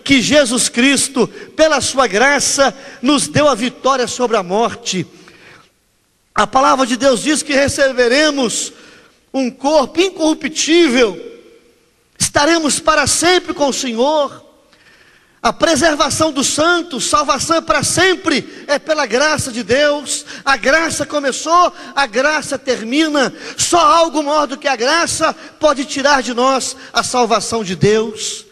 que Jesus Cristo, pela sua graça, nos deu a vitória sobre a morte. A palavra de Deus diz que receberemos um corpo incorruptível, estaremos para sempre com o Senhor. A preservação dos santos, salvação é para sempre, é pela graça de Deus. A graça começou, a graça termina. Só algo maior do que a graça pode tirar de nós a salvação de Deus.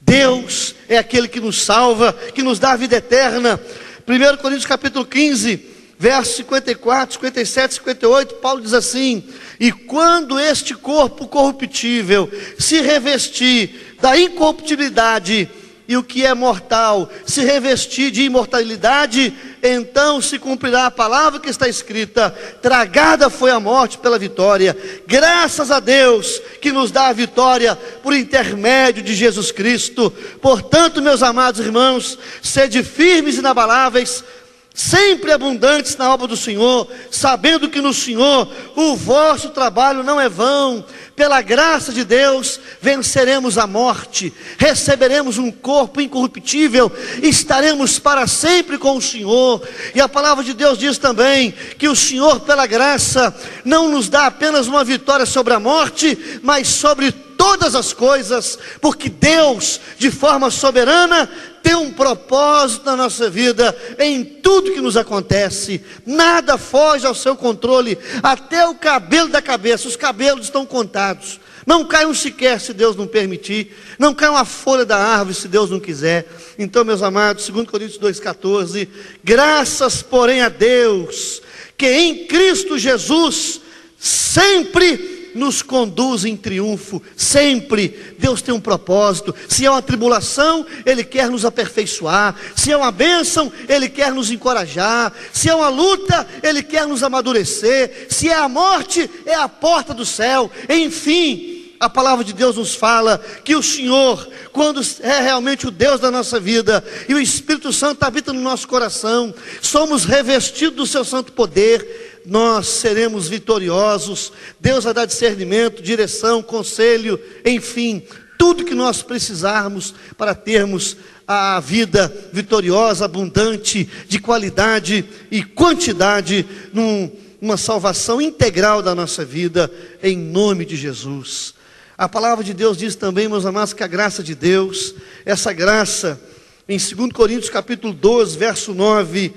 Deus é aquele que nos salva, que nos dá a vida eterna. 1 Coríntios capítulo 15, versos 54, 57, 58, Paulo diz assim: e quando este corpo corruptível se revestir da incorruptibilidade, e o que é mortal se revestir de imortalidade, então se cumprirá a palavra que está escrita: tragada foi a morte pela vitória. Graças a Deus que nos dá a vitória por intermédio de Jesus Cristo. Portanto, meus amados irmãos, sede firmes e inabaláveis, sempre abundantes na obra do Senhor, sabendo que no Senhor o vosso trabalho não é vão. Pela graça de Deus venceremos a morte, receberemos um corpo incorruptível, estaremos para sempre com o Senhor. E a palavra de Deus diz também que o Senhor, pela graça, não nos dá apenas uma vitória sobre a morte, mas sobre todas as coisas, porque Deus, de forma soberana, tem um propósito na nossa vida, em tudo que nos acontece. Nada foge ao seu controle, até o cabelo da cabeça. Os cabelos estão contados, não cai um sequer se Deus não permitir, não cai uma folha da árvore se Deus não quiser. Então, meus amados, 2 Coríntios 2,14, graças porém a Deus, que em Cristo Jesus sempre nos conduz em triunfo. Sempre Deus tem um propósito. Se é uma tribulação, Ele quer nos aperfeiçoar. Se é uma bênção, Ele quer nos encorajar. Se é uma luta, Ele quer nos amadurecer. Se é a morte, é a porta do céu. Enfim, a palavra de Deus nos fala que o Senhor, quando é realmente o Deus da nossa vida, e o Espírito Santo habita no nosso coração, somos revestidos do seu santo poder, nós seremos vitoriosos. Deus vai dar discernimento, direção, conselho, enfim, tudo que nós precisarmos para termos a vida vitoriosa, abundante, de qualidade e quantidade, numa salvação integral da nossa vida, em nome de Jesus. A palavra de Deus diz também, meus amados, que a graça de Deus, essa graça, em 2 Coríntios capítulo 12, verso 9,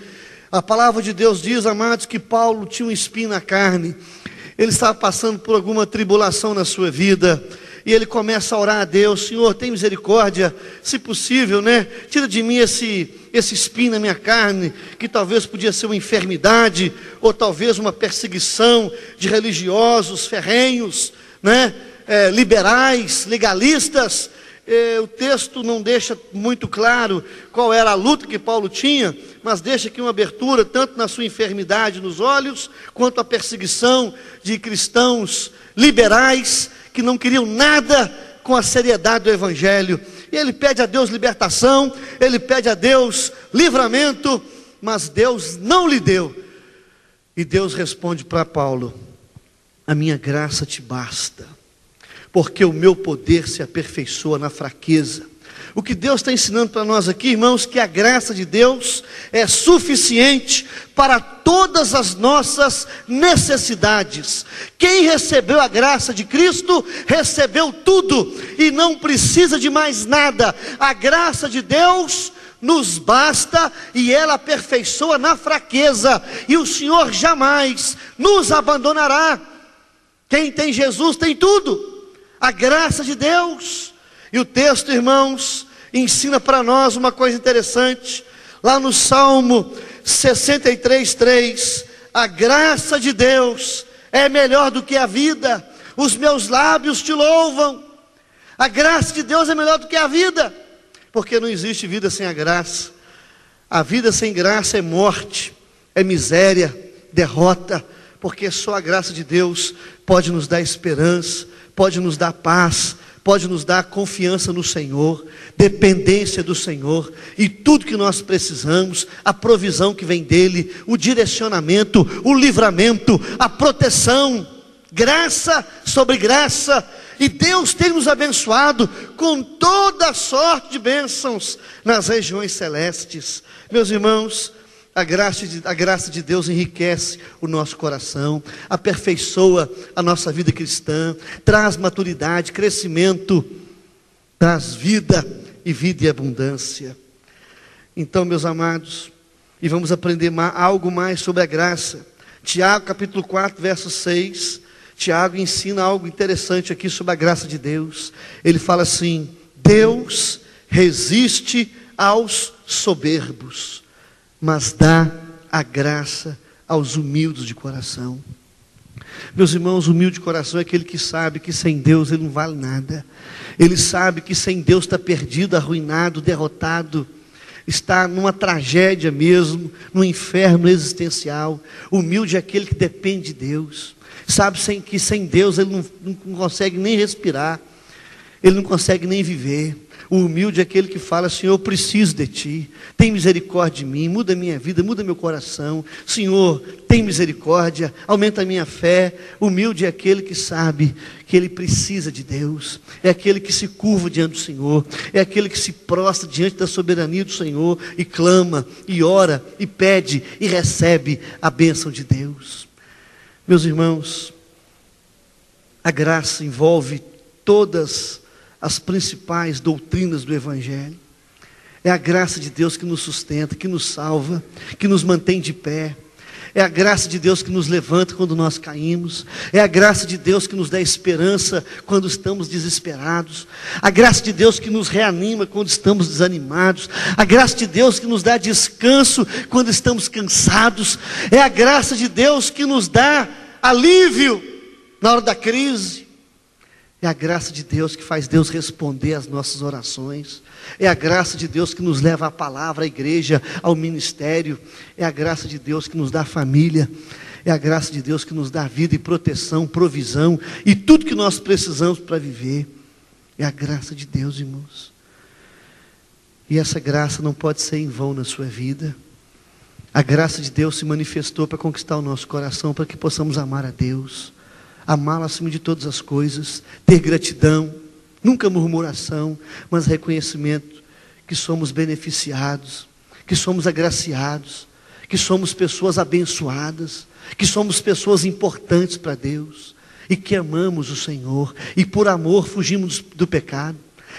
a palavra de Deus diz, amados, que Paulo tinha um espinho na carne. Ele estava passando por alguma tribulação na sua vida, e ele começa a orar a Deus: Senhor, tem misericórdia, se possível, tira de mim esse espinho na minha carne, que talvez podia ser uma enfermidade, ou talvez uma perseguição de religiosos ferrenhos, liberais, legalistas. O texto não deixa muito claro qual era a luta que Paulo tinha, mas deixa aqui uma abertura, tanto na sua enfermidade nos olhos, quanto a perseguição de cristãos liberais, que não queriam nada com a seriedade do Evangelho. E ele pede a Deus libertação, ele pede a Deus livramento, mas Deus não lhe deu. E Deus responde para Paulo: a minha graça te basta, porque o meu poder se aperfeiçoa na fraqueza. O que Deus está ensinando para nós aqui, irmãos, que a graça de Deus é suficiente para todas as nossas necessidades. Quem recebeu a graça de Cristo, recebeu tudo, e não precisa de mais nada. A graça de Deus nos basta, e ela aperfeiçoa na fraqueza, e o Senhor jamais nos abandonará. Quem tem Jesus tem tudo, a graça de Deus. E o texto, irmãos, ensina para nós uma coisa interessante. Lá no Salmo 63:3, a graça de Deus é melhor do que a vida, os meus lábios te louvam. A graça de Deus é melhor do que a vida, porque não existe vida sem a graça. A vida sem graça é morte, é miséria, derrota, porque só a graça de Deus pode nos dar esperança, pode nos dar paz, pode nos dar confiança no Senhor, dependência do Senhor, e tudo que nós precisamos, a provisão que vem dEle, o direcionamento, o livramento, a proteção. graça sobre graça, e Deus tem nos abençoado com toda sorte de bênçãos nas regiões celestes. Meus irmãos, a graça de Deus enriquece o nosso coração, aperfeiçoa a nossa vida cristã, traz maturidade, crescimento, traz vida e abundância. Então, meus amados, e vamos aprender algo mais sobre a graça. Tiago capítulo 4, verso 6, Tiago ensina algo interessante aqui sobre a graça de Deus. Ele fala assim: Deus resiste aos soberbos, mas dá a graça aos humildes de coração. Meus irmãos, humilde de coração é aquele que sabe que sem Deus ele não vale nada. Ele sabe que sem Deus está perdido, arruinado, derrotado, está numa tragédia mesmo, num inferno existencial. Humilde é aquele que depende de Deus, sabe que sem Deus ele não consegue nem respirar, ele não consegue nem viver. O humilde é aquele que fala: Senhor, eu preciso de Ti, tem misericórdia de mim, muda a minha vida, muda meu coração. Senhor, tem misericórdia, aumenta a minha fé. Humilde é aquele que sabe que ele precisa de Deus, é aquele que se curva diante do Senhor, é aquele que se prostra diante da soberania do Senhor e clama, e ora, e pede, e recebe a bênção de Deus. Meus irmãos, a graça envolve todas as principais doutrinas do Evangelho. É a graça de Deus que nos sustenta, que nos salva, que nos mantém de pé. É a graça de Deus que nos levanta quando nós caímos. É a graça de Deus que nos dá esperança quando estamos desesperados. A graça de Deus que nos reanima quando estamos desanimados. A graça de Deus que nos dá descanso quando estamos cansados. É a graça de Deus que nos dá alívio na hora da crise. É a graça de Deus que faz Deus responder às nossas orações. É a graça de Deus que nos leva à palavra, à igreja, ao ministério. É a graça de Deus que nos dá família. É a graça de Deus que nos dá vida e proteção, provisão e tudo que nós precisamos para viver. É a graça de Deus, irmãos. E essa graça não pode ser em vão na sua vida. A graça de Deus se manifestou para conquistar o nosso coração, para que possamos amar a Deus, amá-lo acima de todas as coisas, ter gratidão, nunca murmuração, mas reconhecimento que somos beneficiados, que somos agraciados, que somos pessoas abençoadas, que somos pessoas importantes para Deus, e que amamos o Senhor, e por amor fugimos do pecado.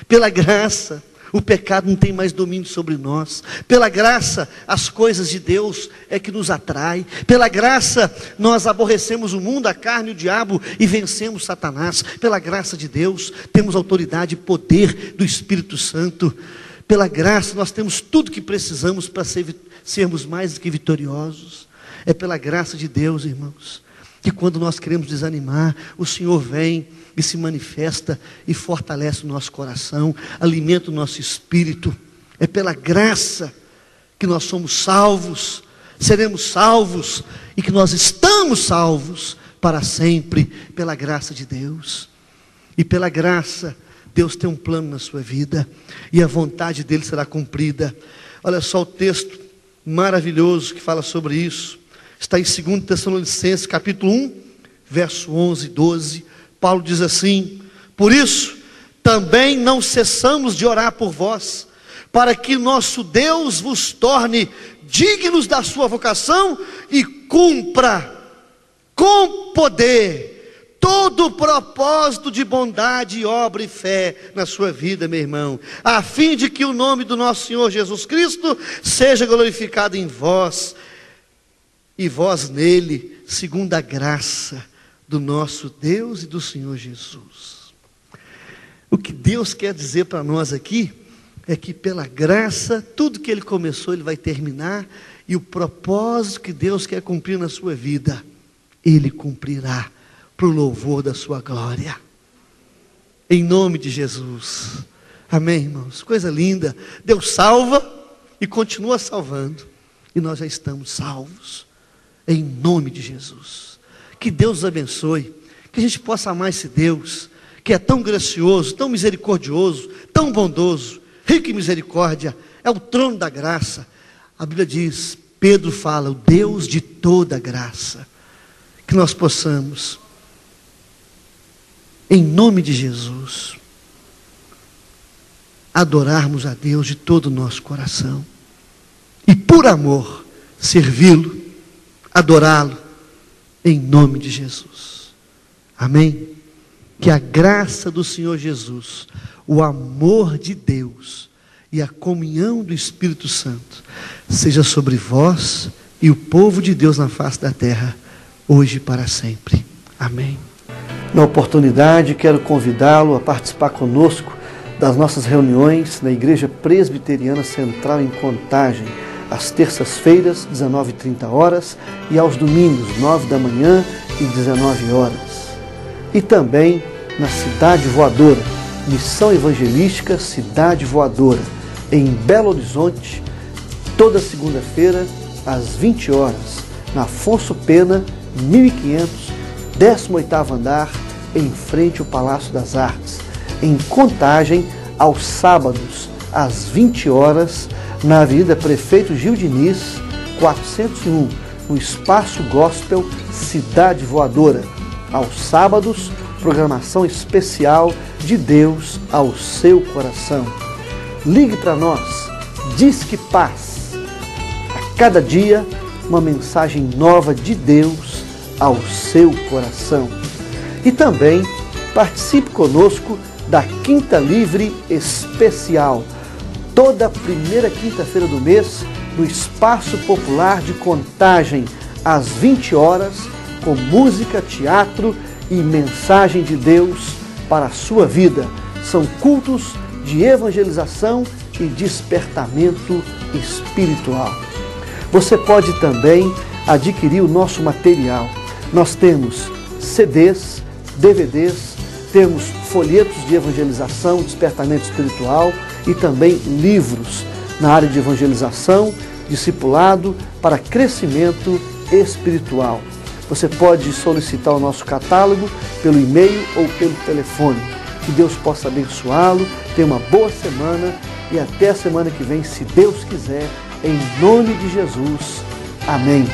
Pela graça, o pecado não tem mais domínio sobre nós. Pela graça, as coisas de Deus é que nos atrai. Pela graça, nós aborrecemos o mundo, a carne e o diabo e vencemos Satanás. Pela graça de Deus, temos autoridade e poder do Espírito Santo. Pela graça, nós temos tudo que precisamos para sermos mais do que vitoriosos. É pela graça de Deus, irmãos, que quando nós queremos desanimar, o Senhor vem e se manifesta e fortalece o nosso coração, alimenta o nosso espírito. É pela graça que nós somos salvos, seremos salvos e que nós estamos salvos para sempre, pela graça de Deus. E pela graça, Deus tem um plano na sua vida e a vontade dele será cumprida. Olha só o texto maravilhoso que fala sobre isso. Está em 2 Tessalonicenses capítulo 1, verso 11 e 12. Paulo diz assim: por isso, também não cessamos de orar por vós, para que nosso Deus vos torne dignos da sua vocação e cumpra com poder todo o propósito de bondade, obra e fé na sua vida, meu irmão, a fim de que o nome do nosso Senhor Jesus Cristo seja glorificado em vós, e vós nele, segundo a graça do nosso Deus e do Senhor Jesus. O que Deus quer dizer para nós aqui é que pela graça, tudo que Ele começou, Ele vai terminar, e o propósito que Deus quer cumprir na sua vida, Ele cumprirá para o louvor da sua glória, em nome de Jesus. Amém, irmãos? Coisa linda. Deus salva e continua salvando, e nós já estamos salvos, em nome de Jesus. Que Deus nos abençoe, que a gente possa amar esse Deus, que é tão gracioso, tão misericordioso, tão bondoso, rico em misericórdia, é o trono da graça. A Bíblia diz, Pedro fala, o Deus de toda graça, que nós possamos em nome de Jesus, adorarmos a Deus de todo o nosso coração e, por amor, servi-lo, adorá-lo, em nome de Jesus. Amém? Que a graça do Senhor Jesus, o amor de Deus e a comunhão do Espírito Santo seja sobre vós e o povo de Deus na face da terra, hoje e para sempre. Amém. Na oportunidade, quero convidá-lo a participar conosco das nossas reuniões na Igreja Presbiteriana Central em Contagem, às terças-feiras, 19h30, e aos domingos, 9 da manhã e 19 horas. E também na Cidade Voadora, Missão Evangelística Cidade Voadora, em Belo Horizonte, toda segunda-feira, às 20 horas, na Afonso Pena, 1500, 18º andar, em frente ao Palácio das Artes. Em Contagem, aos sábados, às 20 horas, na Avenida Prefeito Gil Diniz, 401, no Espaço Gospel Cidade Voadora. Aos sábados, programação especial de Deus ao seu coração. Ligue para nós, Disque Paz. A cada dia, uma mensagem nova de Deus ao seu coração. E também participe conosco da Quinta Livre Especial, toda primeira quinta-feira do mês, no Espaço Popular de Contagem, às 20 horas, com música, teatro e mensagem de Deus para a sua vida. São cultos de evangelização e despertamento espiritual. Você pode também adquirir o nosso material. Nós temos CDs, DVDs, temos folhetos de evangelização, despertamento espiritual e também livros na área de evangelização, discipulado para crescimento espiritual. Você pode solicitar o nosso catálogo pelo e-mail ou pelo telefone. Que Deus possa abençoá-lo, tenha uma boa semana e até a semana que vem, se Deus quiser, em nome de Jesus. Amém.